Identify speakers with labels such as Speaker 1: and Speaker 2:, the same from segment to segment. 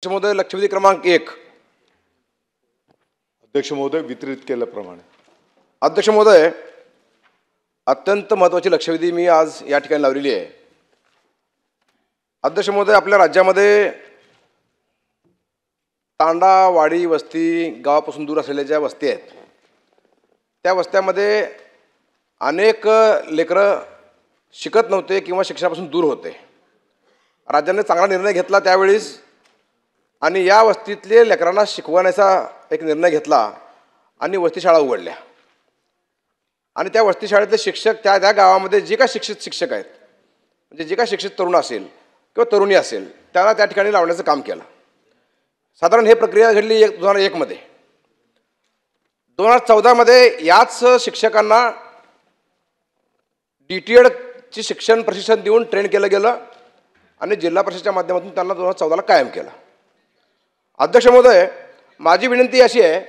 Speaker 1: अध्यक्ष महोदय, लक्षवेधी क्रमांक 1.
Speaker 2: अध्यक्ष महोदय, वितरित केल्याप्रमाणे.
Speaker 1: अध्यक्ष महोदय, अत्यंत महत्त्वाची लक्षवेधी मी आज या ठिकाणी लावलेली आहे. अध्यक्ष महोदय, आपल्या राज्यामध्ये तांडा, वाडी, वस्ती, गावापासून दूर असलेल्या ज्या वस्ती आहेत त्या वस्त्यामध्ये अनेक लेकरं शिकत नव्हते किंवा शिक्षणापासून दूर होते. राज्याने चांगला निर्णय घेतला त्यावेळेस आणि या वस्तीतले लेकरांना शिकवण्याचा एक निर्णय घेतला आणि वस्ती शाळा उघडल्या. आणि त्या वस्ती शाळेतले शिक्षक त्या गावामध्ये जे काय शिक्षित शिक्षक आहेत, म्हणजे जे काय शिक्षित तरुण असेल किंवा तरुणी असेल त्याला त्या ठिकाणी लावण्याचं काम केलं. साधारण हे प्रक्रिया घडली 2001 मध्ये. 2014 मध्ये याच शिक्षकांना DTEDची शिक्षण प्रशिक्षण देऊन ट्रेन केलं गेलं आणि जिल्हा परिषदेच्या माध्यमातून त्यांना 2014ला कायम केलं. अध्यक्ष महोदय, माझी विनंती अशी आहे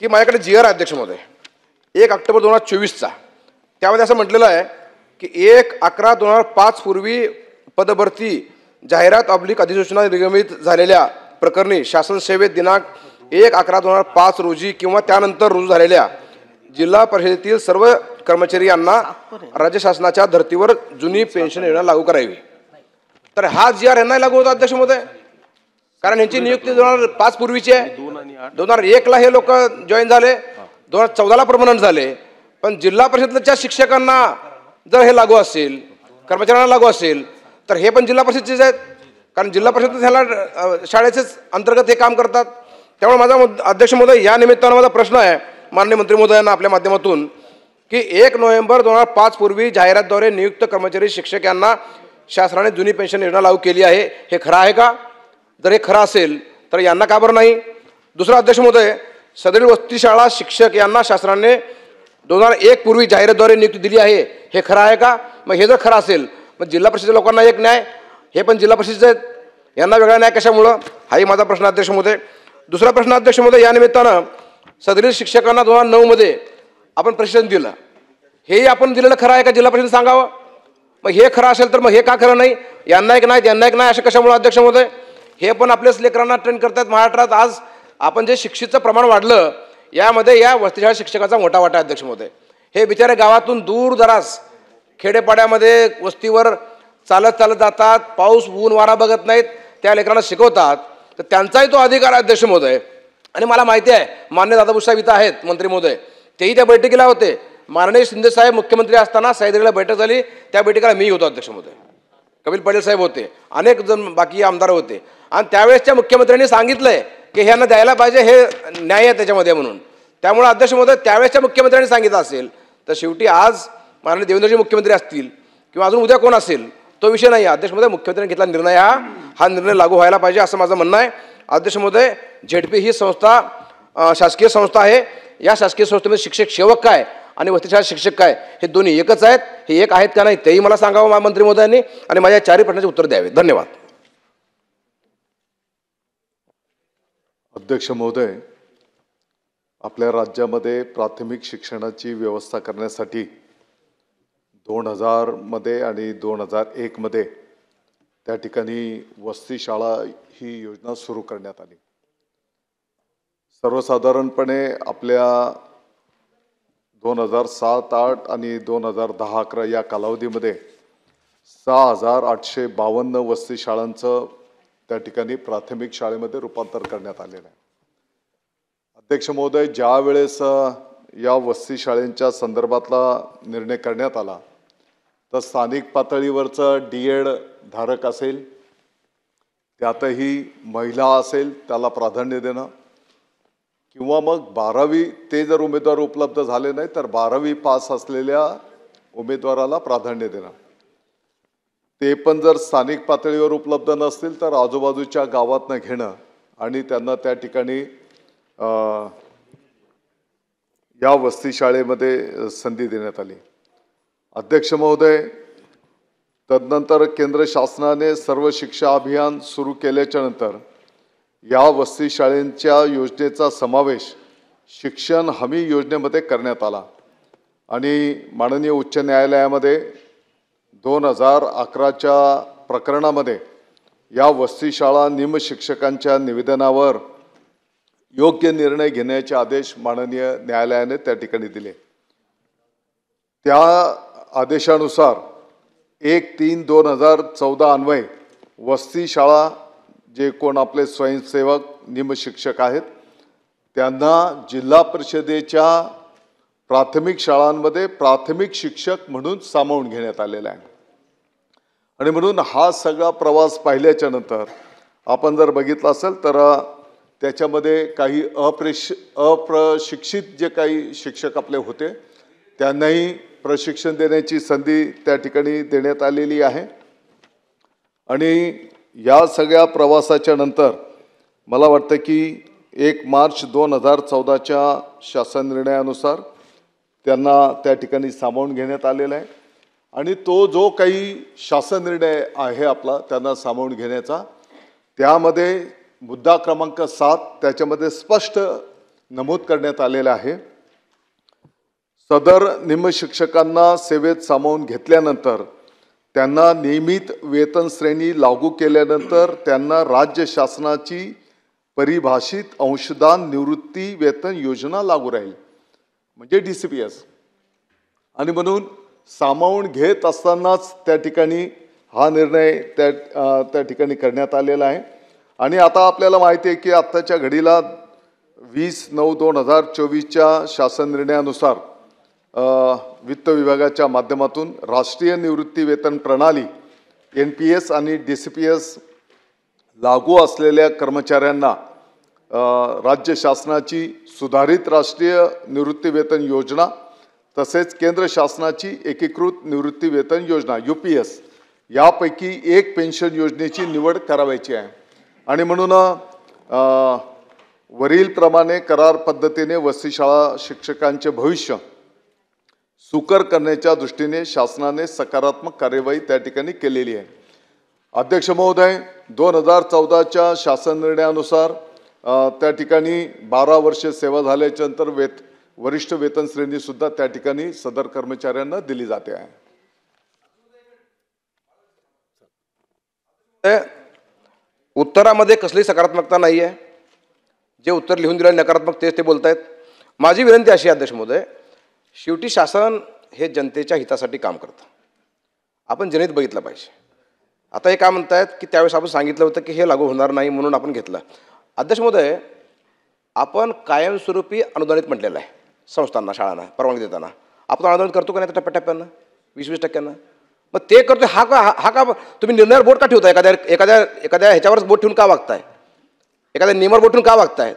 Speaker 1: की माझ्याकडे GR आहे अध्यक्ष महोदय 1 ऑक्टोबर 2024चा. त्यामध्ये असं म्हटलेलं आहे की 1/11/2005 पूर्वी पदभरती जाहिरात अधिसूचना निर्गमित झालेल्या प्रकरणी शासन सेवेत दिनांक 1/11/2005 रोजी किंवा त्यानंतर रुजू झालेल्या जिल्हा परिषदेतील सर्व कर्मचारी यांना राज्य शासनाच्या धर्तीवर जुनी पेन्शन योजना लागू करावी. तर हा GR यांना लागू होता अध्यक्ष महोदय, कारण यांची नियुक्ती 2005 पूर्वीची आहे. 2001ला हे लोक जॉईन झाले, 2014ला परमनंट झाले. पण जिल्हा परिषदेच्या शिक्षकांना जर हे लागू असेल, कर्मचाऱ्यांना लागू असेल तर हे पण जिल्हा परिषदेचेच आहेत, कारण जिल्हा परिषद ह्याला शाळेचेच अंतर्गत हे काम करतात. त्यामुळे माझा अध्यक्ष महोदय या निमित्तानं माझा प्रश्न आहे माननीय मंत्री महोदयांना आपल्या माध्यमातून की 1 नोव्हेंबर 2005 पूर्वी जाहिरातद्वारे नियुक्त कर्मचारी शिक्षक यांना शासनाने जुनी पेन्शन योजना लागू केली आहे, हे खरं आहे का? जर हे खरं असेल तर यांना का बरं नाही? दुसरा अध्यक्ष महोदय, सदरील वस्ती शाळा शिक्षक यांना शासनाने 2001 पूर्वी जाहिरातद्वारे नियुक्ती दिली आहे, हे खरं आहे का? मग हे जर खरं असेल मग जिल्हा परिषदेच्या लोकांना एक न्याय, हे पण जिल्हा परिषदेचे आहेत, यांना वेगळा न्याय कशामुळं? हाही माझा प्रश्न अध्यक्ष महोदय. दुसरा प्रश्न अध्यक्ष महोदय, या निमित्तानं सदरील शिक्षकांना 2009 मध्ये आपण प्रशिक्षण दिलं, हेही आपण दिलेलं खरं आहे का? जिल्हा परिषदेने सांगावं. मग हे खरं असेल तर मग हे का खरं नाही? यांना एक नाही त्यांना एक नाही असं कशामुळे अध्यक्ष महोदय? हे पण आपल्याच लेकरांना ट्रेन करतात. महाराष्ट्रात आज आपण जे शिक्षितचं प्रमाण वाढलं यामध्ये या वस्तीशाळा शिक्षकाचा मोठा वाटा अध्यक्ष महोदय. हे बिचारे गावातून दूर दरास खेडेपाड्यामध्ये वस्तीवर चालत चालत जातात, पाऊस ऊन वारा बघत नाहीत, त्या लेकरांना शिकवतात. तर त्यांचाही तो अधिकार आहे अध्यक्ष महोदय. आणि मला माहिती आहे माननीय दादाभाऊ साहेब इथं आहेत मंत्री महोदय, तेही त्या बैठकीला होते. माननीय शिंदे साहेब मुख्यमंत्री असताना सह्याद्रीला बैठक झाली, त्या बैठकीला मी होतो अध्यक्ष महोदय. कपिल पटेल साहेब होते, अनेक जण बाकी आमदार होते. आणि त्यावेळेसच्या मुख्यमंत्र्यांनी सांगितलंय की ह्यांना द्यायला पाहिजे, हे न्याय आहे त्याच्यामध्ये म्हणून. त्यामुळे अध्यक्ष महोदय त्यावेळेसच्या मुख्यमंत्र्यांनी सांगितलं असेल तर शेवटी आज माननीय देवेंद्रजी मुख्यमंत्री असतील किंवा अजून उद्या कोण असेल तो विषय नाही. अध्यक्ष महोदय, मुख्यमंत्र्यांनी घेतला निर्णय हा निर्णय लागू व्हायला पाहिजे असं माझं म्हणणं आहे. अध्यक्ष महोदय, ZP ही संस्था शासकीय संस्था आहे. या शासकीय संस्थेमध्ये शिक्षक सेवक काय आणि वस्तीशाळा शिक्षक काय हे दोन्ही एकच आहेत? हे एक आहेत का नाही तेही मला सांगावं मंत्री महोदयांनी आणि माझ्या 4 प्रश्नाचे उत्तर द्यावे. धन्यवाद.
Speaker 2: अध्यक्ष महोदय, आपल्या राज्यामध्ये प्राथमिक शिक्षणाची व्यवस्था करण्यासाठी 2000 मध्ये आणि 2001 मध्ये त्या ठिकाणी वस्ती शाळा ही योजना सुरू करण्यात आली. सर्वसाधारणपणे आपल्या 2007-08 आणि 2010-11 या कालावधीमध्ये 6852 वस्ती शाळांचं त्या ठिकाणी प्राथमिक शाळेमध्ये रूपांतर करण्यात आलेलं आहे. अध्यक्ष महोदय, ज्या वेळेस या वस्ती शाळेंच्या संदर्भातला निर्णय करण्यात आला तर स्थानिक पातळीवरचं DED धारक असेल, त्यातही महिला असेल त्याला प्राधान्य देणं, किंवा मग 12वी ते जर उमेदवार उपलब्ध झाले नाही तर 12वी पास असलेल्या उमेदवाराला प्राधान्य देणं. ते पण जर स्थानिक पातळीवर उपलब्ध नसतील तर आजूबाजूच्या गावातनं घेणं आणि त्यांना त्या ठिकाणी या वस्ती शाळेमध्ये संधी देण्यात आली. अध्यक्ष महोदय, तदनंतर केंद्र शासनाने सर्व शिक्षा अभियान सुरू केल्याच्या नंतर या वस्ती शाळेंच्या योजनेचा समावेश शिक्षण हमी योजनेमध्ये करण्यात आला आणि माननीय उच्च न्यायालयामध्ये 2011च्या प्रकरणामध्ये या वसती शाळा निमशिक्षकांच्या निवेदनावर योग्य निर्णय घेण्याचे आदेश माननीय न्यायालयाने त्या ठिकाणी दिले। त्या आदेशानुसार 1/3/2014 अन्वये वसती शाळा जे कोण आपले स्वयंसेवक निमशिक्षक आहेत त्यांना जिल्हा परिषदेच्या प्राथमिक शाळांमध्ये प्राथमिक शिक्षक म्हणून सामावून घेण्यात आलेला आहे। आणि म्हणून हा सगळा प्रवास पाहिल्याच्या नंतर आपण जर बघितलं असेल तर त्याच्यामध्ये काही अप्रशिक्षित जे काही शिक्षक आपले होते त्यांनाही प्रशिक्षण देण्याची संधी त्या ठिकाणी देण्यात आलेली आहे। आणि या सगळ्या प्रवासाच्या नंतर मला वाटतं की 1 मार्च 2014च्या शासन निर्णयानुसार त्यांना त्या ठिकाणी सामावून घेण्यात आलेला आहे। आणि तो जो काही शासन निर्णय आहे आपला त्यांना सामावून घेण्याचा, त्यामध्ये मुद्दा क्रमांक 7 त्याच्यामध्ये स्पष्ट नमूद करण्यात आलेला आहे। सदर निमशिक्षकांना सेवेत सामावून घेतल्यानंतर त्यांना नियमित वेतन श्रेणी लागू केल्यानंतर त्यांना राज्य शासनाची परिभाषित अंशदान निवृत्ती वेतन योजना लागू राहील, म्हणजे DCPS। आणि म्हणून सामावून घेत असतानाच त्या ठिकाणी हा निर्णय त्या ठिकाणी करण्यात आलेला आहे। आणि आता आपल्याला माहिती आहे की आत्ताच्या घडीला 20/9/2024च्या शासन निर्णयानुसार वित्त विभागाच्या माध्यमातून राष्ट्रीय निवृत्ती वेतन प्रणाली NPS आणि DCPS लागू असलेल्या कर्मचाऱ्यांना राज्य शासनाची सुधारित राष्ट्रीय निवृत्ती वेतन योजना तसेच केंद्र शासनाची एकीकृत निवृत्ती वेतन योजना UPS यापैकी एक पेन्शन योजनेची निवड करावायची आहे। आणि म्हणून वरील प्रमाणे करार पद्धतीने वसती शाळा शिक्षकांचे भविष्य सुकर करण्याच्या दृष्टीने शासनाने सकारात्मक कार्यवाही त्या ठिकाणी केलेली आहे। अध्यक्ष महोदय, 2014च्या शासन निर्णयानुसार त्या ठिकाणी 12 वर्षे सेवा झाल्याच्या नंतर वरिष्ठ वेतन श्रेणी सुद्धा त्या ठिकाणी सदर कर्मचाऱ्यांना दिली जाते आहे।
Speaker 1: उत्तरामध्ये कसली सकारात्मकता नाही आहे, जे उत्तर लिहून दिलं नकारात्मक तेच ते बोलतायत। माझी विनंती अशी अध्यक्ष महोदय, शेवटी शासन हे जनतेच्या हितासाठी काम करतं, आपण जनहित बघितलं पाहिजे। आता हे काय म्हणतायत की त्यावेळेस आपण सांगितलं होतं की हे लागू होणार नाही म्हणून आपण घेतलं। अध्यक्ष महोदय, आपण कायमस्वरूपी अनुदानित म्हटलेलं आहे संस्थांना शाळांना परवानगी देताना, आपण अनुदानित करतो का नाही टप्प्याटप्प्यानं 20-20%? मग ते करतो हा का तुम्ही निर्णयावर बोट का ठेवताय? एखाद्या ह्याच्यावरच बोट ठेवून का वागताय? एखाद्या नियमावर बोट ठेवून का वागताय?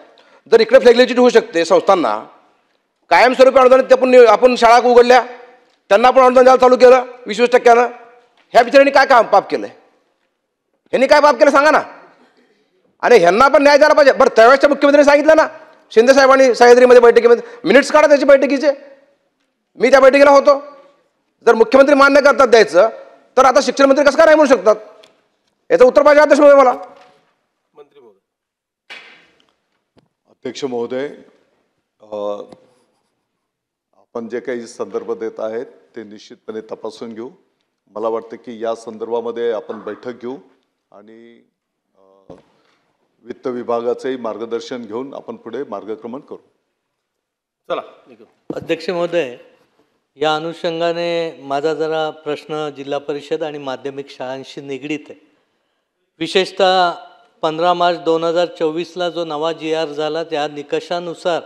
Speaker 1: जर इकडे फ्लेक्सिबिलिटी होऊ शकते संस्थांना, कायमस्वरूपी अनुदानित आपण शाळा उघडल्या त्यांना आपण अनुदान द्यायला चालू केलं 20-20%, ह्या बिचाऱ्यांनी काय काम पाप केलंय? ह्यांनी काय पाप केलं सांगा ना। आणि ह्यांना पण न्याय द्यायला पाहिजे। बरं, त्यावेळेसच्या मुख्यमंत्र्यांनी सांगितलं ना, शिंदे साहेबांनी सह्याद्रीमध्ये बैठकीमध्ये मिनिट्स काढा त्याची बैठकीचे, मी त्या बैठकीला होतो। जर मुख्यमंत्री मान्य करतात द्यायचं, तर आता शिक्षण मंत्री कसं काय नाही म्हणू शकतात? याचं उत्तर पाहिजे अध्यक्ष महोदय मला।
Speaker 3: मंत्री महोदय।
Speaker 2: अध्यक्ष महोदय, आपण जे काही संदर्भ देत आहेत ते निश्चितपणे तपासून घेऊ। मला वाटतं की या संदर्भामध्ये आपण बैठक घेऊ आणि वित्त विभागाचंही मार्गदर्शन घेऊन आपण पुढे मार्गक्रमण करू।
Speaker 3: चला।
Speaker 4: अध्यक्ष महोदय, या अनुषंगाने माझा जरा प्रश्न जिल्हा परिषद आणि माध्यमिक शाळांशी निगडीत आहे। विशेषतः 15 मार्च 2024ला जो नवा GR झाला त्या निकषानुसार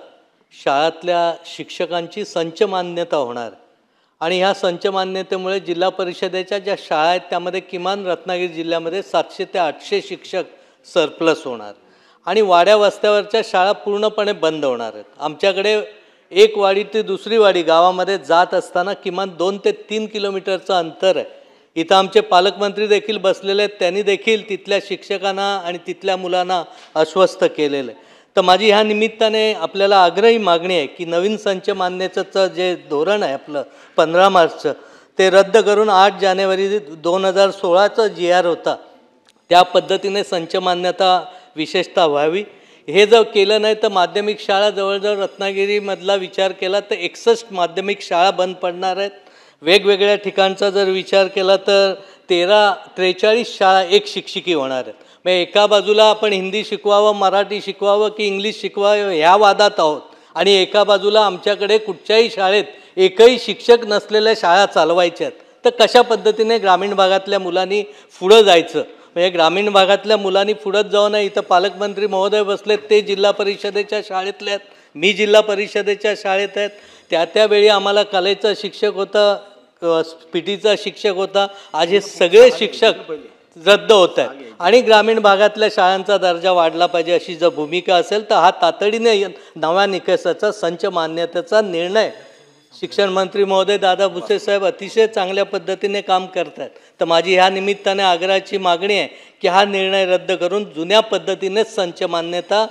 Speaker 4: शाळातल्या शिक्षकांची संच मान्यता होणार आणि ह्या संच मान्यतेमुळे जिल्हा परिषदेच्या ज्या शाळा आहेत त्यामध्ये किमान रत्नागिरी जिल्ह्यामध्ये 700 ते 800 शिक्षक सरप्लस होणार आणि वाड्या वस्त्यावरच्या शाळा पूर्णपणे बंद होणार आहेत। आमच्याकडे एक वाडी ते दुसरी वाडी गावामध्ये जात असताना किमान 2 ते 3 किलोमीटरचं अंतर आहे। इथं आमचे पालकमंत्री देखील बसलेले आहेत, त्यांनी देखील तिथल्या शिक्षकांना आणि तिथल्या मुलांना आश्वस्त केलेलं आहे। तर माझी ह्या निमित्ताने आपल्याला आग्रही मागणी आहे की नवीन संच मान्यतेचं जे धोरण आहे आपलं 15 मार्चचं ते रद्द करून 8 जानेवारी 2016चं GR होता त्या पद्धतीने संच मान्यता विशेषतः व्हावी। हे जर केलं नाही तर माध्यमिक शाळा जवळजवळ रत्नागिरीमधला विचार केला तर 61 माध्यमिक शाळा बंद पडणार आहेत। वेगवेगळ्या ठिकाणचा जर विचार केला तर 43 शाळा एक शिक्षिकी होणार आहेत। मग एका बाजूला आपण हिंदी शिकवावं, मराठी शिकवावं की इंग्लिश शिकवावं ह्या वादात आहोत, आणि एका बाजूला आमच्याकडे कुठच्याही शाळेत एकही शिक्षक नसलेल्या शाळा चालवायच्यात. तर कशा पद्धतीने ग्रामीण भागातल्या मुलांनी पुढं जायचं? म्हणजे ग्रामीण भागातल्या मुलांनी पुढंच जाऊ नये. इथं पालकमंत्री महोदय बसलेत, ते जिल्हा परिषदेच्या शाळेतले आहेत, मी जिल्हा परिषदेच्या शाळेत आहेत. त्यावेळी आम्हाला कलेचा शिक्षक होता, पीटीचा शिक्षक होता. आज हे सगळे शिक्षक रद्द होत आहेत आणि ग्रामीण भागातल्या शाळांचा दर्जा वाढला पाहिजे अशी जर भूमिका असेल तर हा तातडीने नव्या निकषाचा संच मान्यतेचा निर्णय शिक्षण मंत्री महोदय दादा भुसे साहेब अतिशय चांगल्या पद्धतीने काम करत आहेत. तर माझी ह्या निमित्ताने आग्रहाची मागणी आहे की हा निर्णय रद्द करून जुन्या पद्धतीने संच मान्यता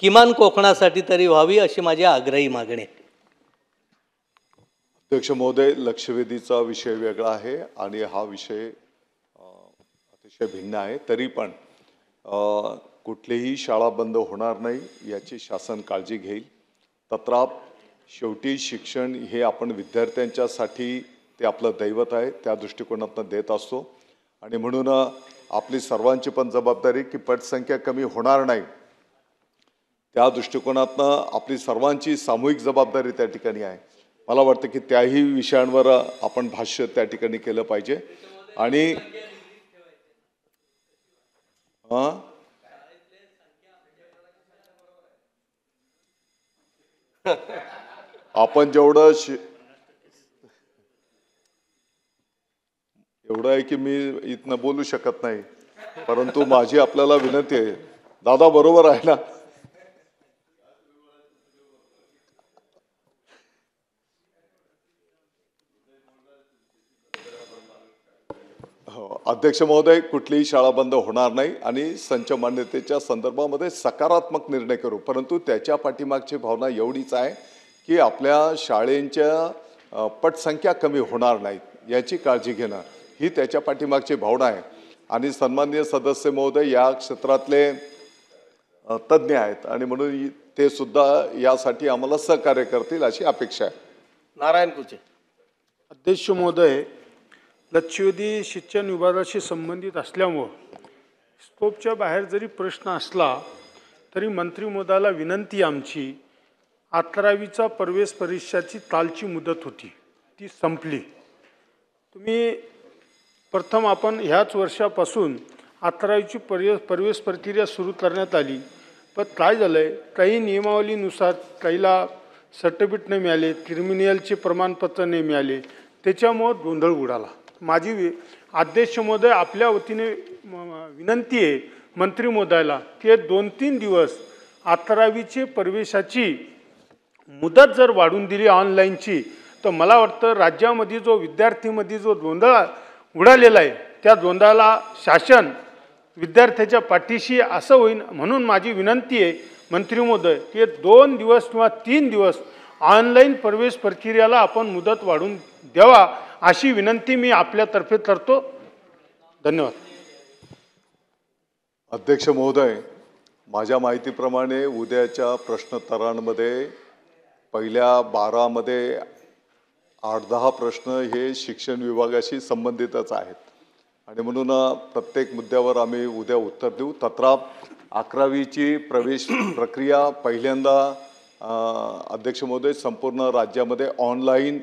Speaker 4: किमान कोकणासाठी तरी व्हावी अशी माझी आग्रही मागणी आहे.
Speaker 2: अध्यक्ष महोदय, लक्षवेधीचा विषय वेगळा आहे आणि हा विषय अतिशय भिन्न आहे. तरी पण कुठलीही शाळा बंद होणार नाही याची शासन काळजी घेईल. तत्राप शेवटी शिक्षण हे आपण विद्यार्थ्यांच्यासाठी ते आपलं दैवत आहे, त्या दृष्टिकोनातून देत असतो. आणि म्हणून आपली सर्वांची पण जबाबदारी की पटसंख्या कमी होणार नाही, त्या दृष्टिकोनातून आपली सर्वांची सामूहिक जबाबदारी त्या ठिकाणी आहे. मला वाटतं की त्याही विषयांवर आपण भाष्य त्या ठिकाणी केलं पाहिजे. आणि आपण जेवढं एवढं आहे की मी इथनं बोलू शकत नाही, परंतु माझी आपल्याला विनंती आहे. दादा बरोबर आहे ना? अध्यक्ष महोदय, कुठलीही शाळा बंद होणार नाही आणि संच मान्यतेच्या संदर्भामध्ये सकारात्मक निर्णय करू. परंतु त्याच्या पाठीमागची भावना एवढीच आहे की आपल्या शाळेंच्या पटसंख्या कमी होणार नाहीत याची काळजी घेणं ही त्याच्या पाठीमागची भावना आहे. आणि सन्माननीय सदस्य महोदय या क्षेत्रातले तज्ज्ञ आहेत आणि म्हणून ते सुद्धा यासाठी आम्हाला सहकार्य करतील अशी अपेक्षा आहे.
Speaker 3: नारायण कुचे.
Speaker 5: अध्यक्ष महोदय, लक्षवेधी शिक्षण विभागाशी संबंधित असल्यामुळं स्कोपच्या बाहेर जरी प्रश्न असला तरी मंत्री महोदयाला विनंती आमची, 11वीचा प्रवेश परीक्षाची कालची मुदत होती ती संपली. तुम्ही प्रथम आपण ह्याच वर्षापासून 11वीची प्रवेश प्रक्रिया सुरू करण्यात आली. पण काय झालं आहे, काही नियमावलीनुसार काहीला सर्टिफिकेट नाही मिळाले, क्रिमिनलचे प्रमाणपत्र नाही मिळाले, त्याच्यामुळं गोंधळ उडाला. माझी अध्यक्ष महोदय आपल्या वतीने विनंती आहे मंत्री महोदयाला की 2-3 दिवस 11वीचे प्रवेशाची मुदत जर वाढून दिली ऑनलाईनची, तर मला वाटतं राज्यामध्ये जो विद्यार्थीमध्ये जो गोंधळ उडालेला आहे त्या गोंधळाला शासन विद्यार्थ्याच्या पाठीशी असं होईल. म्हणून माझी विनंती आहे मंत्री महोदय की 2 दिवस किंवा 3 दिवस ऑनलाईन प्रवेश प्रक्रियेला आपण मुदत वाढून द्यावा अशी विनंती मी आपल्यातर्फे करतो. धन्यवाद.
Speaker 2: अध्यक्ष महोदय, माझ्या माहितीप्रमाणे उद्याच्या प्रश्नोत्तरांमध्ये पहिल्या 12मध्ये 8-10 प्रश्न हे शिक्षण विभागाशी संबंधितच आहेत आणि म्हणून प्रत्येक मुद्द्यावर आम्ही उद्या उत्तर देऊ. तत्राप 11वीची प्रवेश प्रक्रिया पहिल्यांदा अध्यक्ष महोदय संपूर्ण राज्यामध्ये ऑनलाईन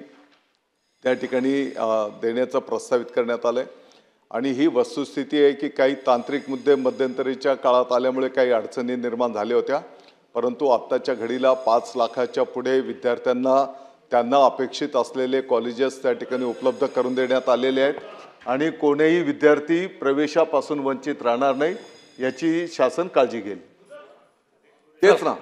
Speaker 2: त्या ठिकाणी देण्याचं प्रस्तावित करण्यात आलं आहे. आणि ही वस्तुस्थिती आहे की काही तांत्रिक मुद्दे मध्यंतरीच्या काळात आल्यामुळे काही अडचणी निर्माण झाल्या होत्या, परंतु आत्ताच्या घडीला 5 लाखाच्या पुढे विद्यार्थ्यांना त्यांना अपेक्षित असलेले कॉलेजेस त्या ठिकाणी उपलब्ध करून देण्यात आलेले आहेत आणि कोणीही विद्यार्थी प्रवेशापासून वंचित राहणार नाही याची शासन काळजी घेईल. तेच ना.